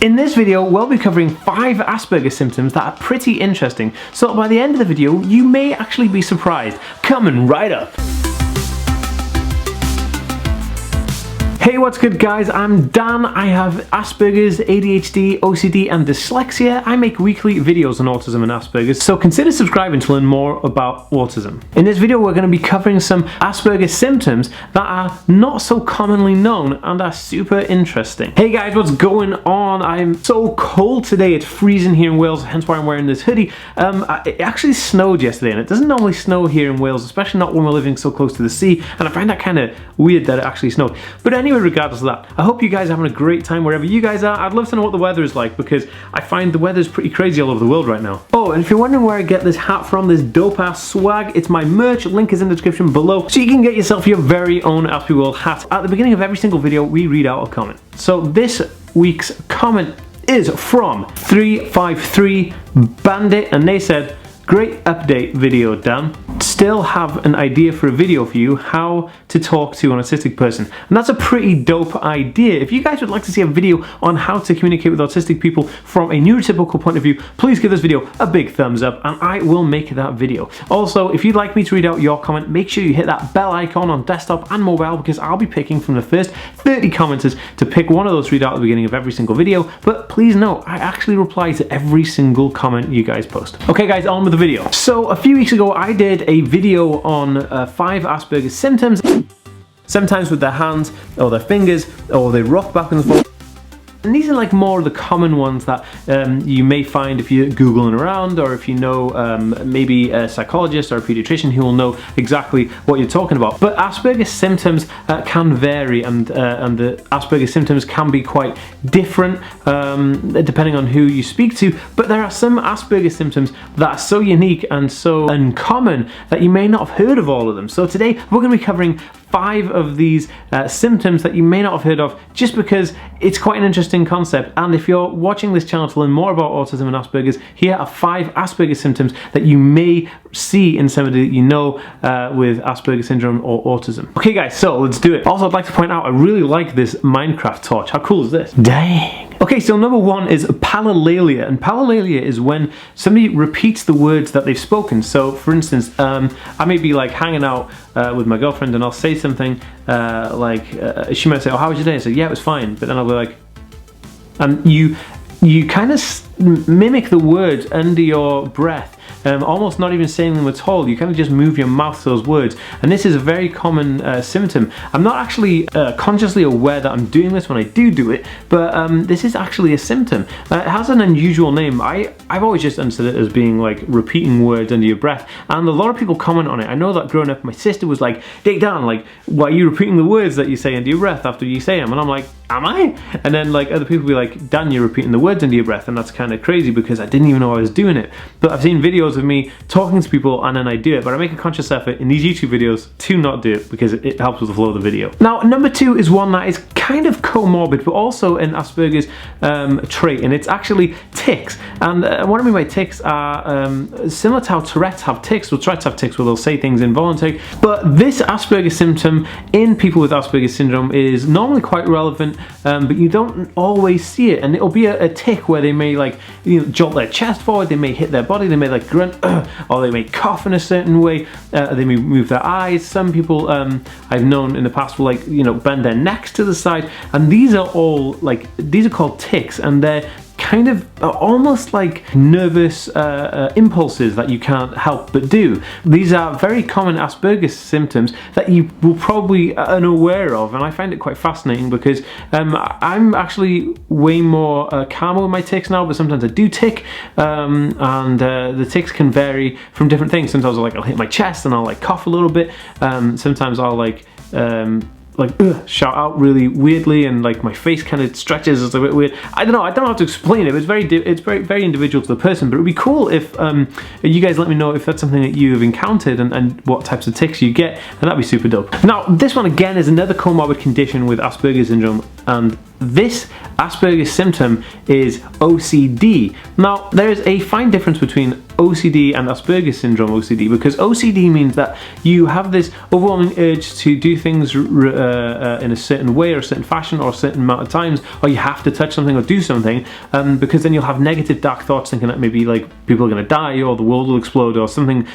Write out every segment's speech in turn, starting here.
In this video, we'll be covering 5 Asperger's symptoms that are pretty interesting, so by the end of the video, you may actually be surprised. Coming right up. Hey, what's good guys? I'm Dan. I have Asperger's, ADHD, OCD and dyslexia. I make weekly videos on autism and Asperger's, so consider subscribing to learn more about autism. In this video, we're going to be covering some Asperger's symptoms that are not so commonly known and are super interesting. Hey guys, what's going on? I'm so cold today. It's freezing here in Wales, hence why I'm wearing this hoodie. It actually snowed yesterday, and it doesn't normally snow here in Wales, especially not when we're living so close to the sea, and I find that kind of weird that it actually snowed. But anyway, regardless of that, I hope you guys are having a great time wherever you guys are. I'd love to know what the weather is like, because I find the weather's pretty crazy all over the world right now. Oh, and if you're wondering where I get this hat from, this dope ass swag, it's my merch, link is in the description below, so you can get yourself your very own Aspie World hat. At the beginning of every single video, we read out a comment. So this week's comment is from 353 Bandit, and they said, "Great update video, Dan. Still have an idea for a video for you, how to talk to an autistic person." And that's a pretty dope idea. If you guys would like to see a video on how to communicate with autistic people from a neurotypical point of view, please give this video a big thumbs up and I will make that video. Also, if you'd like me to read out your comment, make sure you hit that bell icon on desktop and mobile, because I'll be picking from the first 30 commenters to pick one of those to read out at the beginning of every single video. But please note, I actually reply to every single comment you guys post. Okay guys, on with the video. So a few weeks ago, I did a video on 5 Asperger's symptoms. Sometimes with their hands or their fingers, or they rock back and forth. And these are like more of the common ones that you may find if you're Googling around, or if you know maybe a psychologist or a pediatrician who will know exactly what you're talking about. But Asperger's symptoms can vary, and the Asperger's symptoms can be quite different depending on who you speak to. But there are some Asperger's symptoms that are so unique and so uncommon that you may not have heard of all of them. So today we're going to be covering 5 of these symptoms that you may not have heard of, just because it's quite an interesting concept. And if you're watching this channel to learn more about autism and Asperger's, here are 5 Asperger's symptoms that you may see in somebody that you know with Asperger's syndrome or autism. Okay guys, so let's do it. Also, I'd like to point out, I really like this Minecraft torch. How cool is this? Dang. Okay, so number 1 is palilalia, and palilalia is when somebody repeats the words that they've spoken. So for instance, I may be like hanging out with my girlfriend, and I'll say something she might say, "Oh, how was your day?" I say, "Yeah, it was fine," but then I'll be like, and you kind of mimic the words under your breath, almost not even saying them at all. You kind of just move your mouth to those words, and this is a very common symptom. I'm not actually consciously aware that I'm doing this when I do it, but this is actually a symptom. It has an unusual name. I've always just understood it as being like repeating words under your breath, and a lot of people comment on it. I know that growing up, my sister was like, "Hey Dan, like, why are you repeating the words that you say under your breath after you say them?" And I'm like, "Am I?" And then like other people be like, "Dan, you're repeating the words under your breath," and that's kind of crazy because I didn't even know I was doing it. But I've seen videos of me talking to people and then I do it, but I make a conscious effort in these YouTube videos to not do it because it helps with the flow of the video. Now, number 2 is one that is kind of comorbid, but also an Asperger's trait, and it's actually tics. And what I mean by tics are similar to how Tourette's have tics. Well, Tourette's have tics where they'll say things involuntary, but this Asperger's symptom in people with Asperger's syndrome is normally quite relevant, but you don't always see it. And it'll be a tic where they may like, you know, jolt their chest forward, they may hit their body, they may like grunt, or they may cough in a certain way, they may move their eyes. Some people I've known in the past will, like, you know, bend their necks to the side, and these are all like, these are called tics, and they're kind of almost like nervous impulses that you can't help but do. These are very common Asperger's symptoms that you will probably unaware of, and I find it quite fascinating because I'm actually way more calmer with my tics now, but sometimes I do tic, and the tics can vary from different things. Sometimes I'll hit my chest and I'll like cough a little bit. Sometimes I'll like shout out really weirdly, and like my face kind of stretches. It's a bit weird. I don't know how to explain it, but it's very individual to the person. But it would be cool if you guys let me know if that's something that you have encountered, and what types of tics you get, and that'd be super dope. Now, this one again is another comorbid condition with Asperger's syndrome, and this Asperger's symptom is OCD. Now, there is a fine difference between OCD and Asperger's syndrome OCD, because OCD means that you have this overwhelming urge to do things in a certain way or a certain fashion or a certain amount of times, or you have to touch something or do something, because then you'll have negative dark thoughts thinking that maybe like people are going to die or the world will explode or something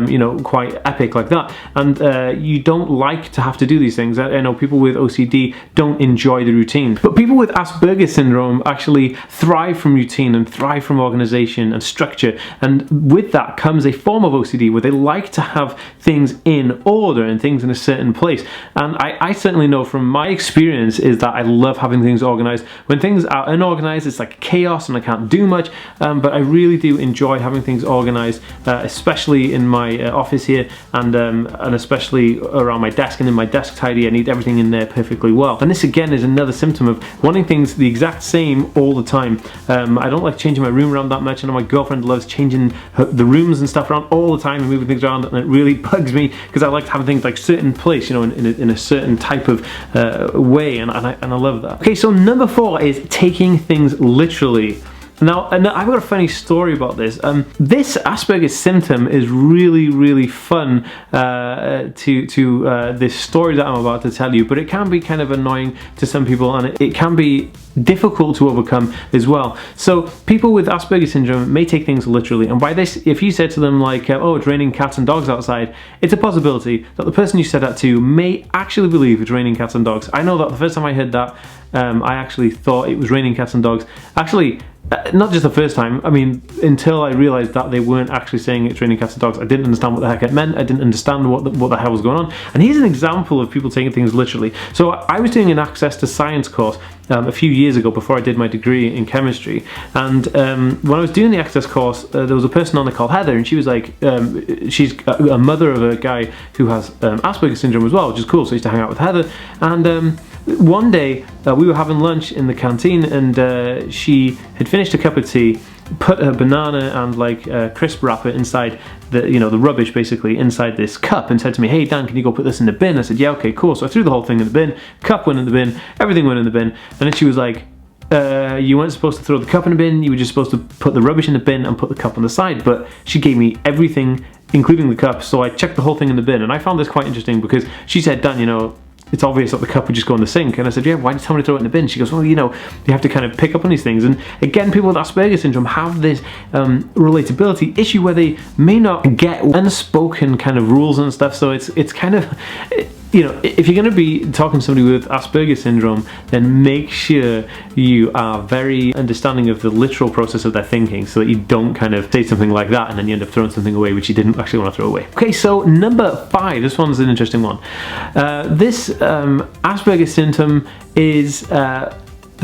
you know, quite epic like that, and you don't like to have to do these things. I know people with OCD don't enjoy the routine, but people with Asperger's syndrome actually thrive from routine and thrive from organization and structure, and with that comes a form of OCD where they like to have things in order and things in a certain place. And I certainly know from my experience is that I love having things organized. When things are unorganized, it's like chaos and I can't do much, but I really do enjoy having things organized, especially in my office here, and especially around my desk and in my desk tidy. I need everything in there perfectly well. And this again is another symptom of wanting things the exact same all the time. I don't like changing my room around that much. I know my girlfriend loves changing the rooms and stuff around all the time and moving things around, and it really bugs me because I like to have things like certain place, you know, in a certain type of way, and I love that. Okay, so number 4 is taking things literally. Now, I've got a funny story about this. This Asperger's symptom is really fun to this story that I'm about to tell you, but it can be kind of annoying to some people, and it can be difficult to overcome as well. So people with Asperger's syndrome may take things literally, and by this, if you said to them like, oh, it's raining cats and dogs outside, it's a possibility that the person you said that to may actually believe it's raining cats and dogs. I know that the first time I heard that, I actually thought it was raining cats and dogs. Actually, not just the first time, I mean, until I realised that they weren't actually saying it's raining cats and dogs, I didn't understand what the heck it meant. I didn't understand what the hell was going on. And here's an example of people taking things literally. So I was doing an Access to Science course a few years ago before I did my degree in chemistry, and when I was doing the Access course, there was a person on there called Heather, and she was like, she's a mother of a guy who has Asperger's syndrome as well, which is cool, so I used to hang out with Heather, and one day we were having lunch in the canteen, and she had finished a cup of tea, put a banana and like a crisp wrapper inside the, you know, the rubbish basically inside this cup, and said to me, hey Dan, can you go put this in the bin? I said, yeah, okay, cool. So I threw the whole thing in the bin, cup went in the bin, everything went in the bin, and then she was like, you weren't supposed to throw the cup in the bin, you were just supposed to put the rubbish in the bin and put the cup on the side. But she gave me everything, including the cup, so I checked the whole thing in the bin. And I found this quite interesting because she said, Dan, you know, it's obvious that the cup would just go in the sink. And I said, yeah, why did you tell me to throw it in the bin? She goes, well, you know, you have to kind of pick up on these things. And again, people with Asperger's syndrome have this relatability issue where they may not get unspoken kind of rules and stuff. So it's kind of, you know, if you're going to be talking to somebody with Asperger's syndrome, then make sure you are very understanding of the literal process of their thinking, so that you don't kind of say something like that and then you end up throwing something away which you didn't actually want to throw away. Okay, so number 5, this one's an interesting one. This Asperger's symptom is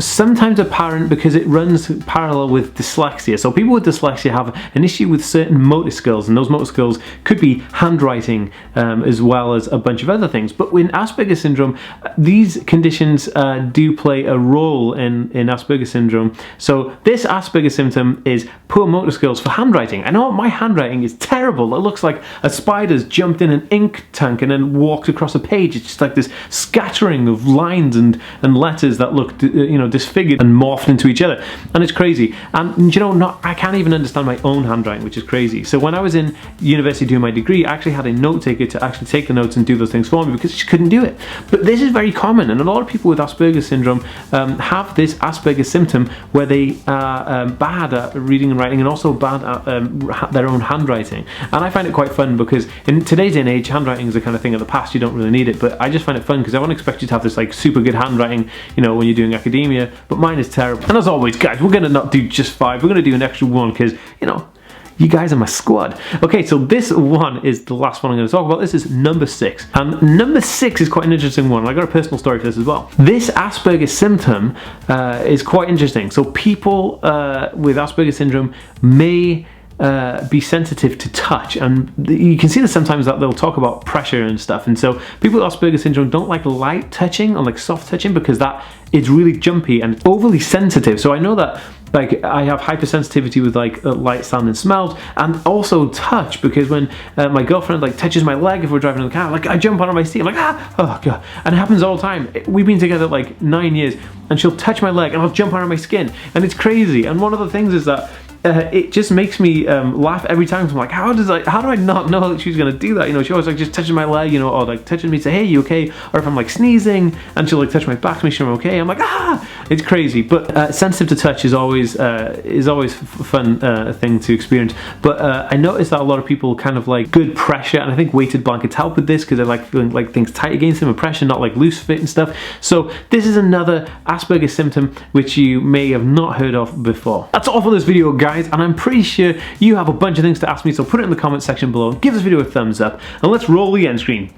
sometimes apparent because it runs parallel with dyslexia. So people with dyslexia have an issue with certain motor skills, and those motor skills could be handwriting as well as a bunch of other things. But in Asperger's syndrome, these conditions do play a role in Asperger's syndrome. So this Asperger's symptom is poor motor skills for handwriting. I know my handwriting is terrible. It looks like a spider's jumped in an ink tank and then walked across a page. It's just like this scattering of lines and letters that look, you know, disfigured and morphed into each other, and it's crazy. And you know, I can't even understand my own handwriting, which is crazy. So when I was in university doing my degree, I actually had a note taker to actually take the notes and do those things for me because she couldn't do it. But this is very common, and a lot of people with Asperger's syndrome have this Asperger's symptom where they are bad at reading and writing, and also bad at their own handwriting. And I find it quite fun because in today's day and age, handwriting is the kind of thing of the past. You don't really need it, but I just find it fun because I won't expect you to have this like super good handwriting, you know, when you're doing academia. But mine is terrible. And as always, guys, we're gonna not do just 5, we're gonna do an extra 1 because, you know, you guys are my squad. Okay, so this one is the last one I'm going to talk about. This is number 6. And number 6 is quite an interesting one. I got a personal story for this as well. This Asperger's symptom is quite interesting. So people with Asperger's syndrome may be sensitive to touch, and you can see this sometimes that they'll talk about pressure and stuff, and so people with Asperger's syndrome don't like light touching or like soft touching because that it's really jumpy and overly sensitive. So I know that Like, I have hypersensitivity with like light, sound, and smells, and also touch, because when my girlfriend like touches my leg if we're driving in the car, like I jump out of my seat, I'm like, ah, oh god, and it happens all the time. We've been together like 9 years, and she'll touch my leg, and I'll jump out of my skin, and it's crazy. And one of the things is that it just makes me laugh every time. So I'm like, how do I not know that she's gonna do that? You know, she always like just touches my leg, you know, or like touches me, say, hey, you okay? Or if I'm like sneezing, and she'll like touch my back to make sure I'm okay. I'm like, ah, it's crazy. But sensitive to touch is always a fun thing to experience. But I noticed that a lot of people kind of like good pressure, and I think weighted blankets help with this, because they like feeling like things tight against them, and pressure, not like loose fit and stuff. So this is another Asperger's symptom which you may have not heard of before. That's all for this video, guys, and I'm pretty sure you have a bunch of things to ask me, so put it in the comment section below, give this video a thumbs up, and let's roll the end screen.